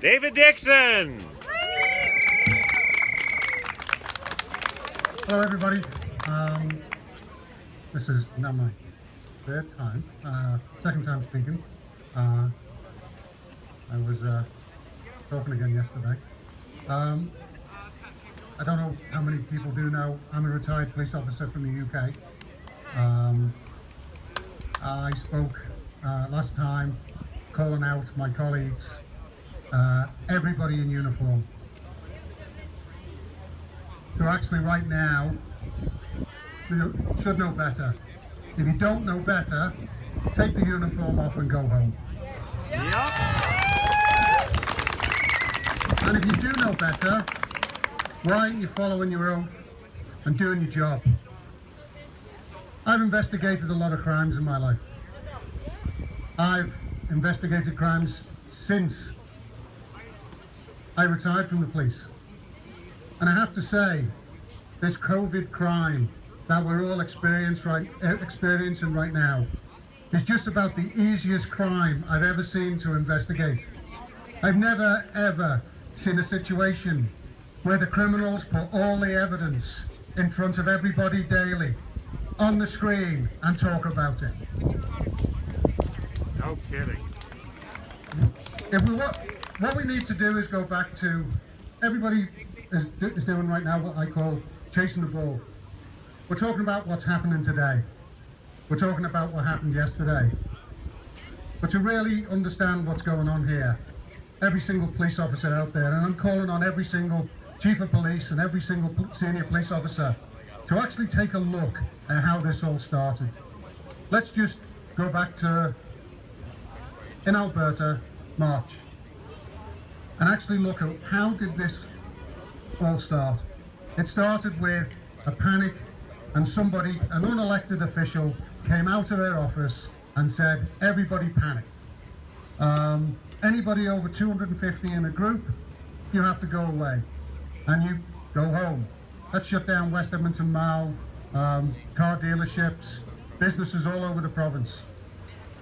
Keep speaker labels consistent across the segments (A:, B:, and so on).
A: David Dixon.
B: Hello everybody, this is not my third time, second time speaking. I was talking again yesterday. I don't know how many people do know I'm a retired police officer from the UK. I spoke last time calling out my colleagues, everybody in uniform. So actually right now, you should know better. If you don't know better, take the uniform off and go home.
A: Yep.
B: And if you do know better, why aren't you following your oath and doing your job? I've investigated a lot of crimes in my life. I've investigated crimes since I retired from the police. And I have to say, this COVID crime that we're all experiencing right now is just about the easiest crime I've ever seen to investigate. I've never ever seen a situation where the criminals put all the evidence in front of everybody daily on the screen and talk about it.
A: No kidding.
B: What we need to do is go back to everybody is doing right now what I call chasing the ball. We're talking about what's happening today. We're talking about what happened yesterday. But to really understand what's going on here, every single police officer out there, and I'm calling on every single chief of police and every single senior police officer to actually take a look at how this all started. Let's just go back to, in Alberta, March, and actually look at how did this all start. It started with a panic, and somebody, an unelected official, came out of their office and said, everybody panic. Anybody over 250 in a group, you have to go away, and you go home. Let's shut down West Edmonton Mall, car dealerships, businesses all over the province.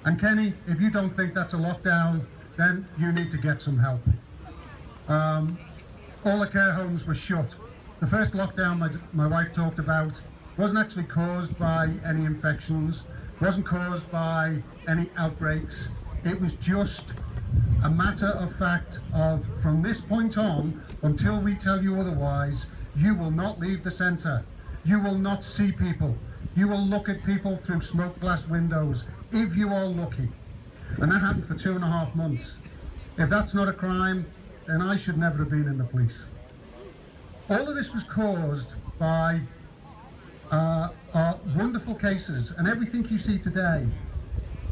B: And Kenny, if you don't think that's a lockdown, then you need to get some help. All the care homes were shut. The first lockdown my wife talked about wasn't actually caused by any infections, wasn't caused by any outbreaks. It was just a matter of fact of, from this point on, until we tell you otherwise, you will not leave the centre. You will not see people. You will look at people through smoke glass windows, if you are lucky. And that happened for 2.5 months. If that's not a crime, then I should never have been in the police. All of this was caused by our wonderful cases, and everything you see today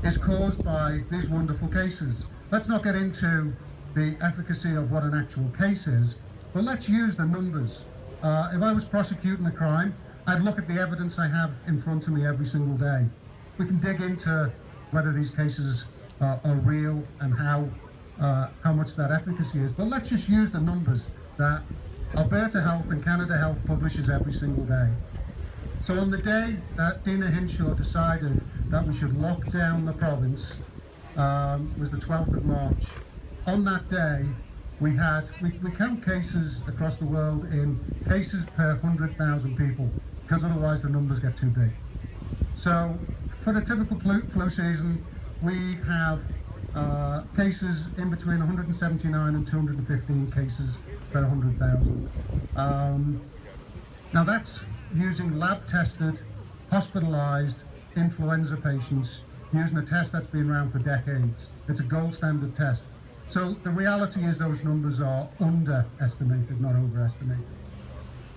B: is caused by these wonderful cases. Let's not get into the efficacy of what an actual case is, but let's use the numbers. If I was prosecuting a crime, I'd look at the evidence I have in front of me every single day. We can dig into whether these cases are real and how much that efficacy is, but let's just use the numbers that Alberta Health and Canada Health publishes every single day. So on the day that Dina Hinshaw decided that we should lock down the province, was the 12th of March. On that day, we count cases across the world in cases per 100,000 people, because otherwise the numbers get too big. So for the typical flu season, we have cases in between 179 and 215 cases per 100,000. Now that's using lab-tested, hospitalised influenza patients using a test that's been around for decades. It's a gold standard test. So the reality is those numbers are underestimated, not overestimated.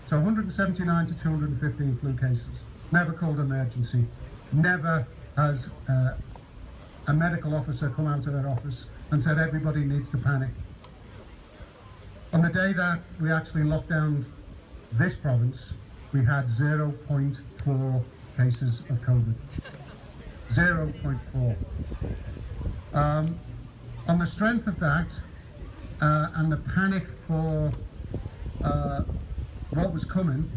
B: So 179 to 215 flu cases, never called emergency, never has a medical officer come out of their office and said everybody needs to panic. On the day that we actually locked down this province, we had 0.4 cases of COVID. 0.4. On the strength of that, and the panic for what was coming,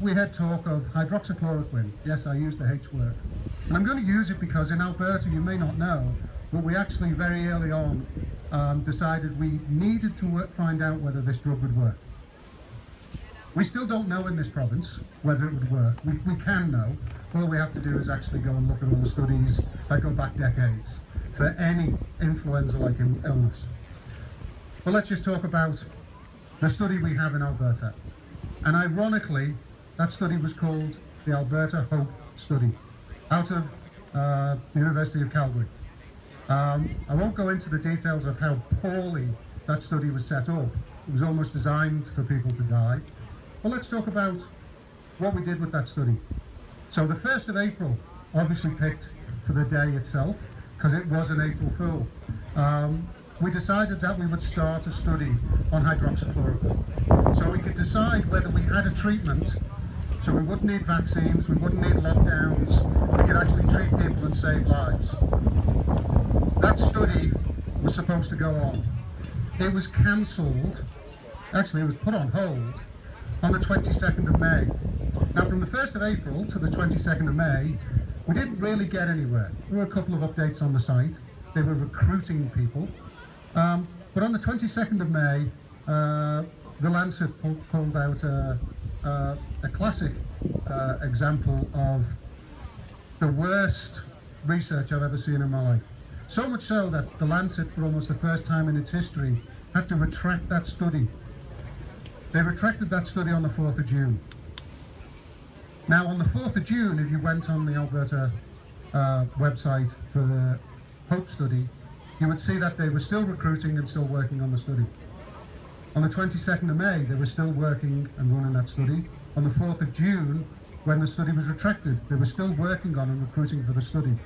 B: we had talk of hydroxychloroquine. Yes, I used the H word. And I'm going to use it because in Alberta, you may not know, but we actually very early on decided we needed to find out whether this drug would work. We still don't know in this province whether it would work. We can know. All we have to do is actually go and look at all the studies that go back decades for any influenza-like illness. But let's just talk about the study we have in Alberta. And ironically, that study was called the Alberta Hope Study, out of the University of Calgary. I won't go into the details of how poorly that study was set up. It was almost designed for people to die. But let's talk about what we did with that study. So the 1st of April, obviously picked for the day itself, because it was an April Fool. We decided that we would start a study on hydroxychloroquine. So we could decide whether we had a treatment, so we wouldn't need vaccines, we wouldn't need lockdowns, we could actually treat people and save lives. That study was supposed to go on. It was cancelled, actually it was put on hold, on the 22nd of May. Now from the 1st of April to the 22nd of May, we didn't really get anywhere. There were a couple of updates on the site. They were recruiting people. But on the 22nd of May, the Lancet pulled out a classic example of the worst research I've ever seen in my life. So much so that the Lancet, for almost the first time in its history, had to retract that study. They retracted that study on the 4th of June. Now on the 4th of June, if you went on the Alberta website for the Hope study, you would see that they were still recruiting and still working on the study. On the 22nd of May, they were still working and running that study. On the 4th of June, when the study was retracted, they were still working on and recruiting for the study.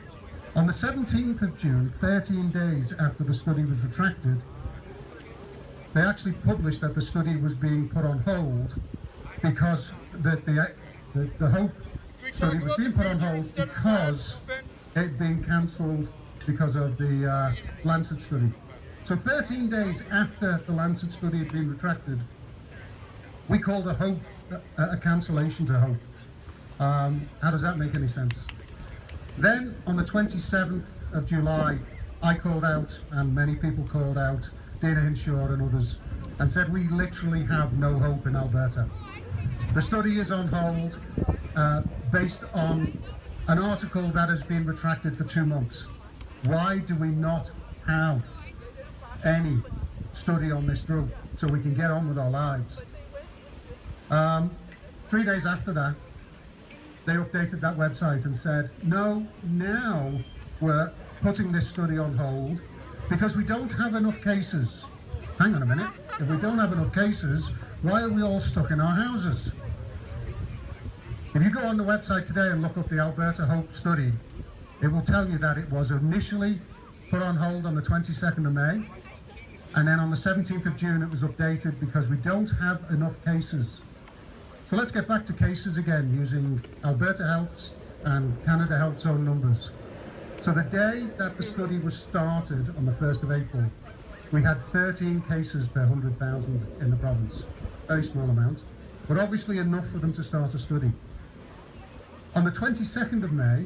B: On the 17th of June, 13 days after the study was retracted, they actually published that the study was being put on hold because the Hope study was being put on hold because it had been cancelled because of the Lancet study. So 13 days after the Lancet study had been retracted, we called a cancellation to Hope. How does that make any sense? Then on the 27th of July, I called out, and many people called out, Dana Hinshaw and others, and said we literally have no hope in Alberta. The study is on hold based on an article that has been retracted for 2 months. Why do we not have any study on this drug so we can get on with our lives? 3 days after that, they updated that website and said, no, now we're putting this study on hold because we don't have enough cases. Hang on a minute, if we don't have enough cases, why are we all stuck in our houses? If you go on the website today and look up the Alberta Hope study, it will tell you that it was initially put on hold on the 22nd of May, and then on the 17th of June it was updated because we don't have enough cases. So let's get back to cases again using Alberta Health's and Canada Health's own numbers. So the day that the study was started on the 1st of April, we had 13 cases per 100,000 in the province. Very small amount, but obviously enough for them to start a study. On the 22nd of May,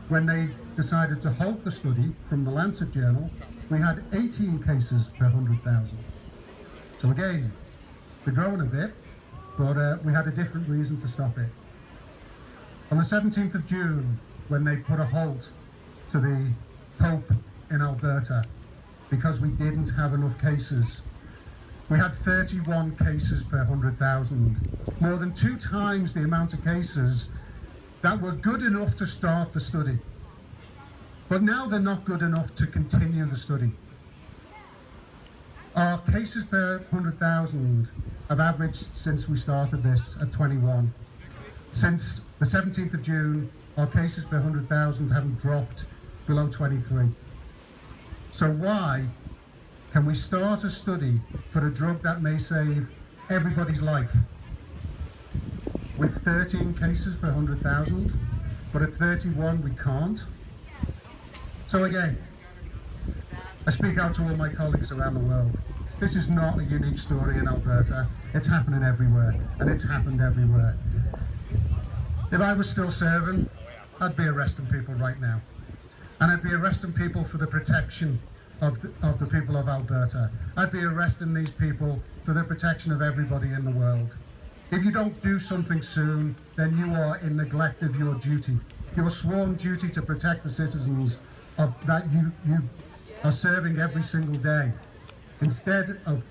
B: when they decided to halt the study from the Lancet Journal, we had 18 cases per 100,000. So again, they're growing a bit, but we had a different reason to stop it. On the 17th of June, when they put a halt to the Hope in Alberta, because we didn't have enough cases, we had 31 cases per 100,000, more than 2 times the amount of cases that were good enough to start the study. But now they're not good enough to continue the study. Our cases per 100,000 have averaged since we started this at 21. Since the 17th of June, our cases per 100,000 haven't dropped below 23. So why can we start a study for a drug that may save everybody's life with 13 cases per 100,000, but at 31 we can't? So again, I speak out to all my colleagues around the world. This is not a unique story in Alberta. It's happening everywhere, and it's happened everywhere. If I was still serving, I'd be arresting people right now. And I'd be arresting people for the protection of the people of Alberta. I'd be arresting these people for the protection of everybody in the world. If you don't do something soon, then you are in neglect of your duty. Your sworn duty to protect the citizens that you are serving every single day, instead of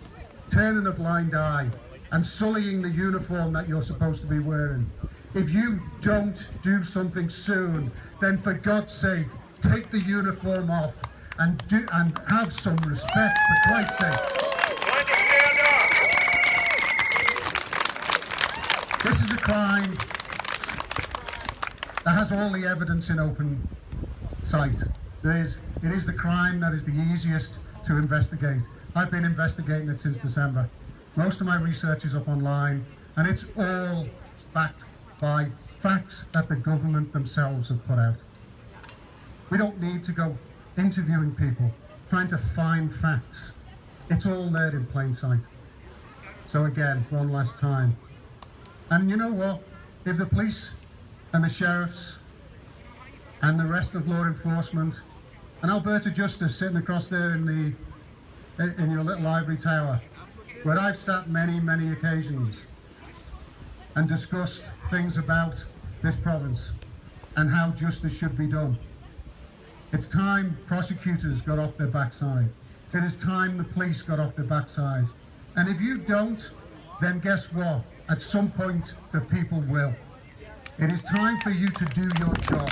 B: turning a blind eye and sullying the uniform that you're supposed to be wearing. If you don't do something soon, then for God's sake, take the uniform off and have some respect, for Christ's sake. This is a crime that has all the evidence in open sight. It is the crime that is the easiest to investigate. I've been investigating it since December. Most of my research is up online, and it's all backed by facts that the government themselves have put out. We don't need to go interviewing people, trying to find facts. It's all there in plain sight. So again, one last time. And you know what? If the police and the sheriffs and the rest of law enforcement and Alberta Justice sitting across there in your little ivory tower, where I've sat many, many occasions and discussed things about this province and how justice should be done. It's time prosecutors got off their backside. It is time the police got off their backside. And if you don't, then guess what? At some point, the people will. It is time for you to do your job.